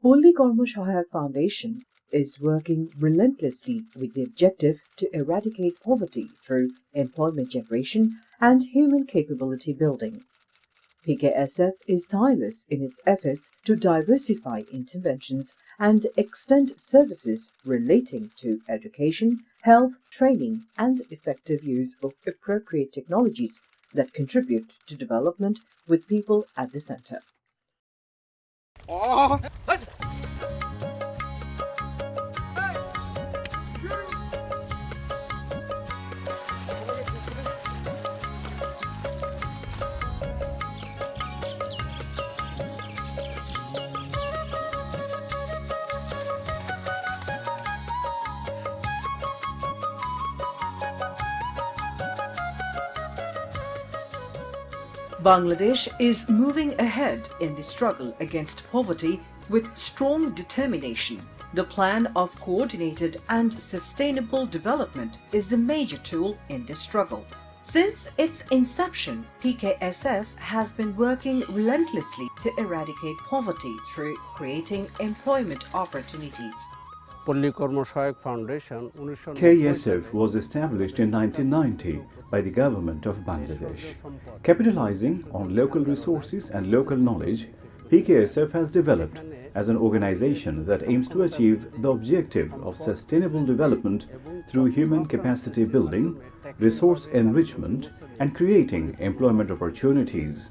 Karma-Sahayak Foundation is working relentlessly with the objective to eradicate poverty through employment generation and human capability building. Pksf is tireless in its efforts to diversify interventions and extend services relating to education, health, training, and effective use of appropriate technologies that contribute to development with people at the center. Bangladesh is moving ahead in the struggle against poverty with strong determination. The plan of coordinated and sustainable development is the major tool in this struggle. Since its inception, Pksf has been working relentlessly to eradicate poverty through creating employment opportunities. KSF was established in 1990 by the government of Bangladesh. Capitalizing on local resources and local knowledge, Pksf has developed as an organization that aims to achieve the objective of sustainable development through human capacity building, resource enrichment, and creating employment opportunities.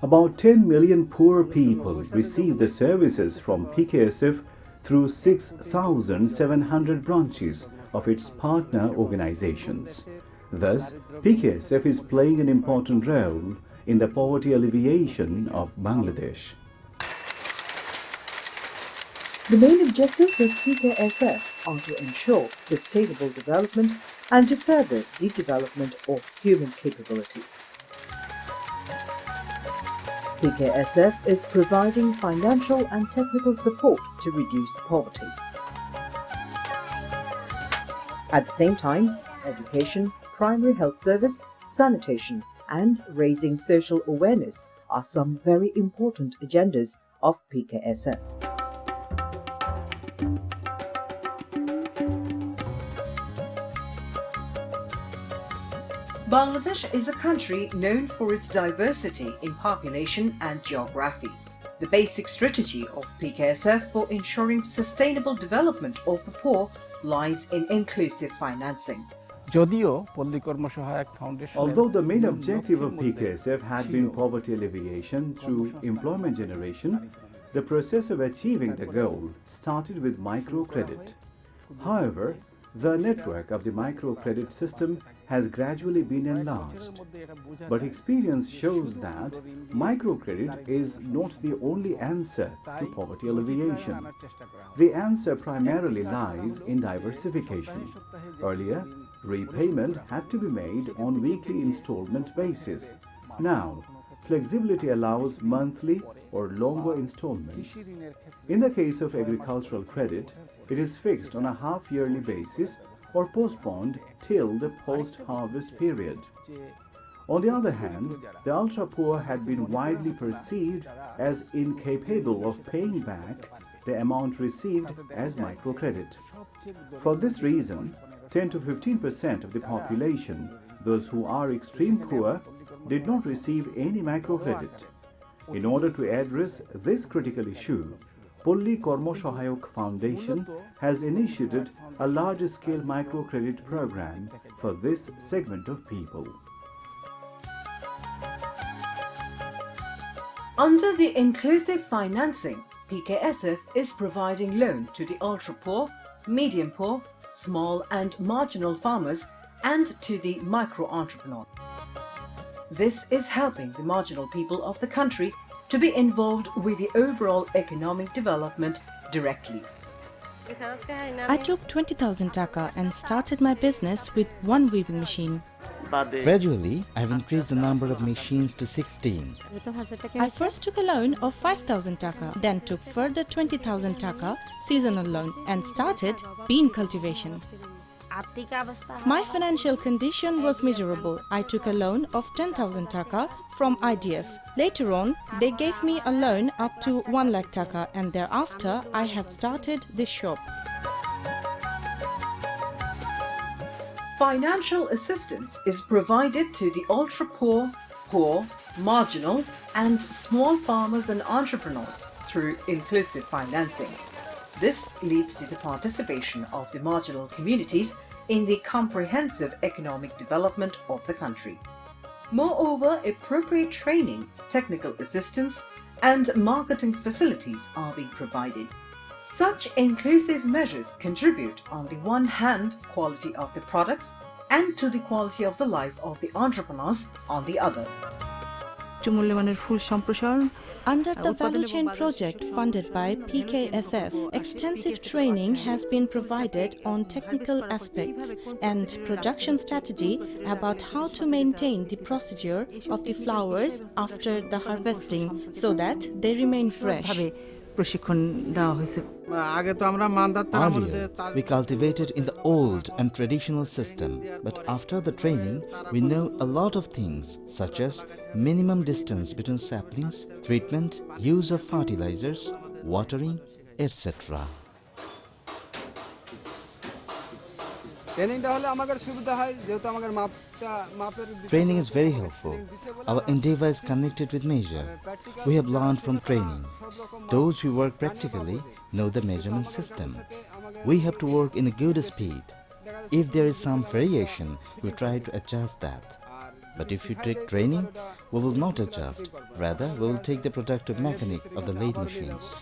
About 10 million poor people receive the services from Pksf through 6,700 branches of its partner organizations. Thus, Pksf is playing an important role in the poverty alleviation of Bangladesh. The main objectives of Pksf are to ensure sustainable development and to further the development of human capability. Pksf is providing financial and technical support to reduce poverty. At the same time, education, primary health service, sanitation, and raising social awareness are some very important agendas of Pksf. Bangladesh is a country known for its diversity in population and geography. The basic strategy of Pksf for ensuring sustainable development of the poor lies in inclusive financing. Although the main objective of Pksf had been poverty alleviation through employment generation, the process of achieving the goal started with microcredit. However, the network of the microcredit system has gradually been enlarged. But experience shows that microcredit is not the only answer to poverty alleviation. The answer primarily lies in diversification. Earlier, repayment had to be made on weekly installment basis. Now, flexibility allows monthly or longer installments. In the case of agricultural credit, it is fixed on a half-yearly basis or postponed till the post-harvest period. On the other hand, the ultra-poor had been widely perceived as incapable of paying back the amount received as microcredit. For this reason, 10 to 15% of the population, those who are extreme poor, did not receive any microcredit. In order to address this critical issue, Karma-Sahayak Foundation has initiated a large-scale microcredit program for this segment of people. Under the inclusive financing, Pksf is providing loan to the ultra-poor, medium-poor, small and marginal farmers and to the micro-entrepreneur. This is helping the marginal people of the country to be involved with the overall economic development directly. I took 20,000 taka and started my business with one weaving machine. Gradually, I have increased the number of machines to 16. I first took a loan of 5,000 taka, then took further 20,000 taka seasonal loan and started bean cultivation. My financial condition was miserable. I took a loan of 10,000 taka from IDF. Later on, they gave me a loan up to 1 lakh taka, and thereafter I have started this shop. Financial assistance is provided to the ultra-poor, poor, marginal and small farmers and entrepreneurs through inclusive financing. This leads to the participation of the marginal communities in the comprehensive economic development of the country. Moreover, appropriate training, technical assistance and marketing facilities are being provided. Such inclusive measures contribute on the one hand quality of the products and to the quality of the life of the entrepreneurs on the other. Under the value chain project funded by Pksf, extensive training has been provided on technical aspects and production strategy about how to maintain the procedure of the flowers after the harvesting so that they remain fresh. Earlier, we cultivated in the old and traditional system, but after the training, we know a lot of things such as minimum distance between saplings, treatment, use of fertilizers, watering, etc. Training is very helpful. Our endeavor is connected with measure. We have learned from training. Those who work practically know the measurement system. We have to work in a good speed. If there is some variation, we try to adjust that. But if you take training, we will not adjust. Rather, we will take the productive mechanic of the lathe machines.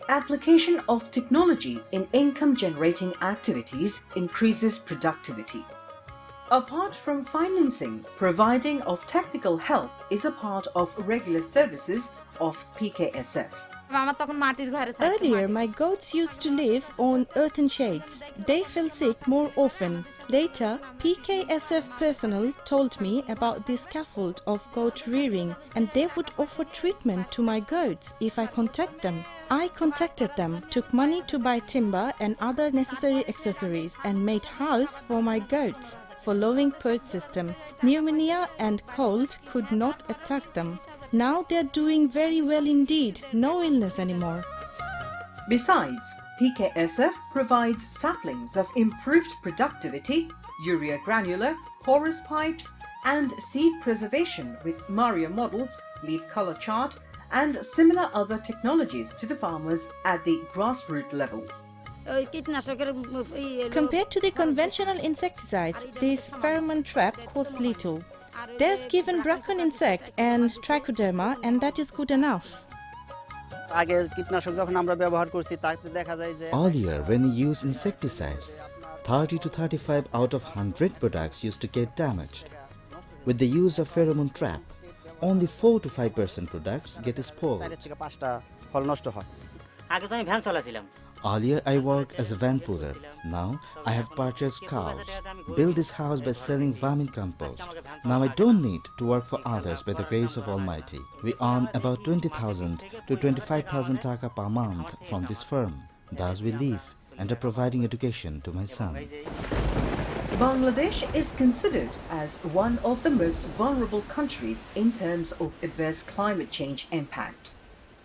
Application of technology in income-generating activities increases productivity. Apart from financing, providing of technical help is a part of regular services of Pksf. Earlier, my goats used to live on earthen sheds. They fell sick more often. Later, Pksf personnel told me about the scaffold of goat rearing, and they would offer treatment to my goats if I contact them. I contacted them, took money to buy timber and other necessary accessories, and made house for my goats. Following purge system, pneumonia and cold could not attack them. Now they are doing very well indeed, no illness anymore. Besides, Pksf provides saplings of improved productivity, urea granular, porous pipes and seed preservation with Maria model, leaf color chart and similar other technologies to the farmers at the grassroots level. Compared to the conventional insecticides, this pheromone trap costs little. They've given bracken insect and trichoderma, and that is good enough. Earlier, when we used insecticides, 30 to 35 out of 100 products used to get damaged. With the use of pheromone trap, only 4 to 5% products get spoiled. Earlier, I worked as a van puller. Now, I have purchased cows, built this house by selling vermin compost. Now, I don't need to work for others by the grace of Almighty. We earn about 20,000 to 25,000 taka per month from this firm. Thus, we live and are providing education to my son. Bangladesh is considered as one of the most vulnerable countries in terms of adverse climate change impact.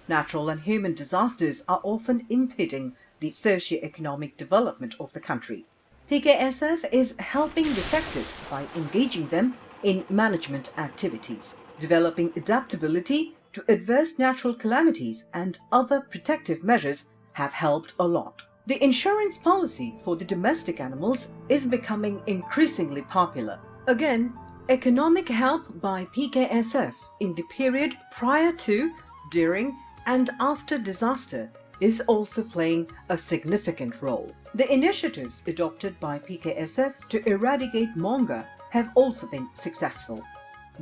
Natural and human disasters are often impeding the socio-economic development of the country. Pksf is helping the affected by engaging them in management activities, developing adaptability to adverse natural calamities and other protective measures have helped a lot. The insurance policy for the domestic animals is becoming increasingly popular. Again, economic help by Pksf in the period prior to, during and after disaster is also playing a significant role. The initiatives adopted by Pksf to eradicate monga have also been successful.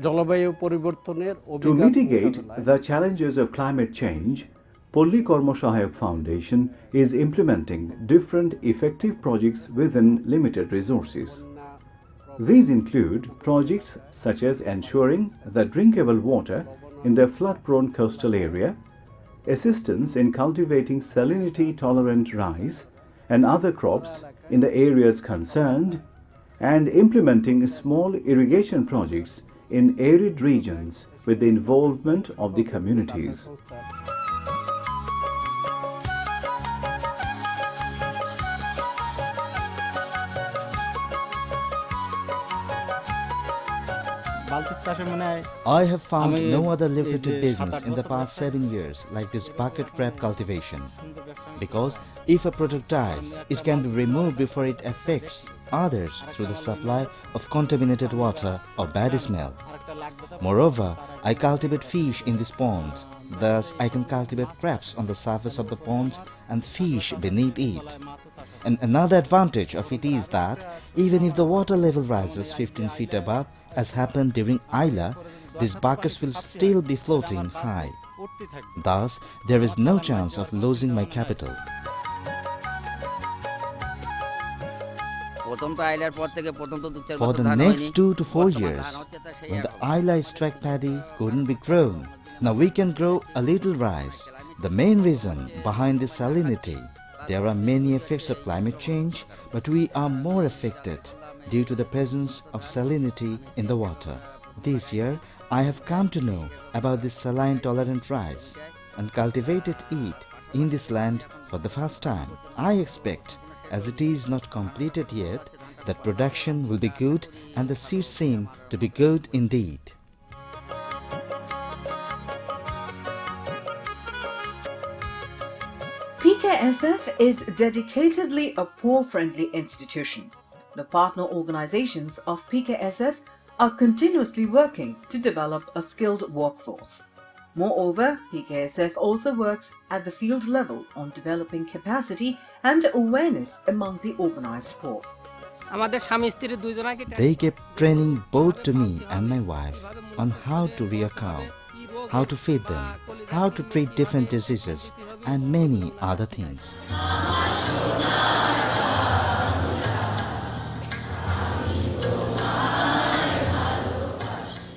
To mitigate the challenges of climate change, Karma-Sahayak Foundation is implementing different effective projects within limited resources. These include projects such as ensuring the drinkable water in the flood-prone coastal area, assistance in cultivating salinity-tolerant rice, and other crops in the areas concerned, and implementing small irrigation projects in arid regions with the involvement of the communities. I have found no other lucrative business in the past 7 years like this bucket crab cultivation. Because if a product dies, it can be removed before it affects others through the supply of contaminated water or bad smell. Moreover, I cultivate fish in these ponds. Thus, I can cultivate crabs on the surface of the ponds and fish beneath it. And another advantage of it is that even if the water level rises 15 feet above, as happened during Ayla, these buckets will still be floating high. Thus, there is no chance of losing my capital. For the next 2 to 4 years, when the Ayla struck paddy couldn't be grown, now we can grow a little rice. The main reason behind this salinity, there are many effects of climate change, but we are more affected due to the presence of salinity in the water. This year, I have come to know about this saline-tolerant rice and cultivated it in this land for the first time. I expect, as it is not completed yet, that production will be good and the seeds seem to be good indeed. Pksf is dedicatedly a poor-friendly institution. The partner organizations of Pksf are continuously working to develop a skilled workforce. Moreover, Pksf also works at the field level on developing capacity and awareness among the organized poor. They kept training both to me and my wife on how to rear cow, how to feed them, how to treat different diseases, and many other things.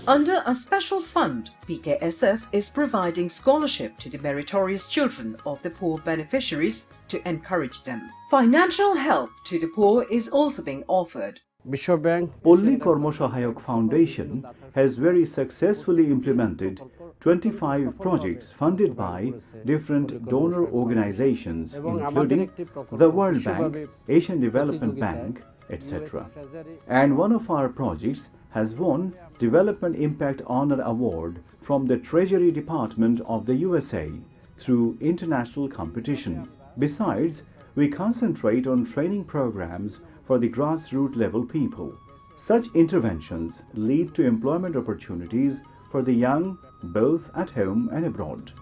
Under a special fund, Pksf is providing scholarship to the meritorious children of the poor beneficiaries to encourage them. Financial help to the poor is also being offered. Polli Karma-Sahayak Foundation has very successfully implemented 25 projects funded by different donor organizations, including the World Bank, Asian Development Bank, etc. And one of our projects has won Development Impact Honor Award from the Treasury Department of the USA through international competition. Besides, we concentrate on training programs for the grassroots level people. Such interventions lead to employment opportunities for the young, both at home and abroad.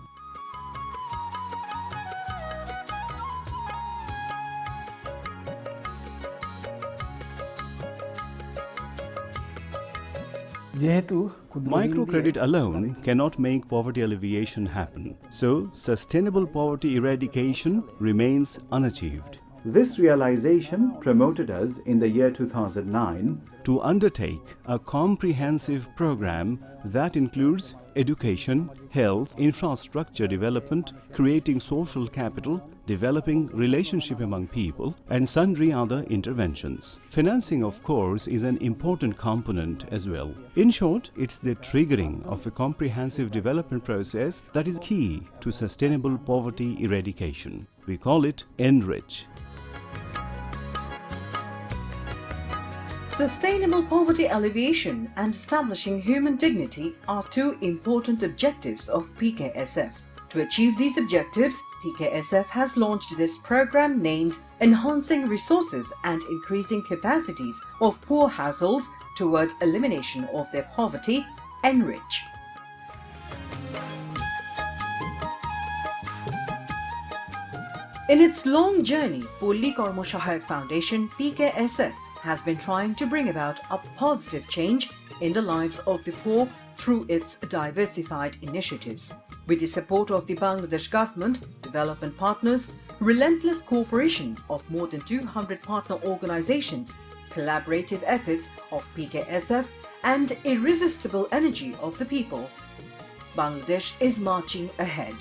Microcredit alone cannot make poverty alleviation happen, so sustainable poverty eradication remains unachieved. This realization promoted us in the year 2009 to undertake a comprehensive program that includes education, health, infrastructure development, creating social capital, developing relationship among people, and sundry other interventions. Financing, of course, is an important component as well. In short, it's the triggering of a comprehensive development process that is key to sustainable poverty eradication. We call it enrich. Sustainable poverty alleviation and establishing human dignity are two important objectives of Pksf. To achieve these objectives, Pksf has launched this program named Enhancing Resources and Increasing Capacities of Poor Households toward Elimination of Their Poverty, enrich. In its long journey, Polli Karma-Sahayak Foundation, Pksf, has been trying to bring about a positive change in the lives of the poor through its diversified initiatives. With the support of the Bangladesh government, development partners, relentless cooperation of more than 200 partner organizations, collaborative efforts of Pksf, and irresistible energy of the people, Bangladesh is marching ahead.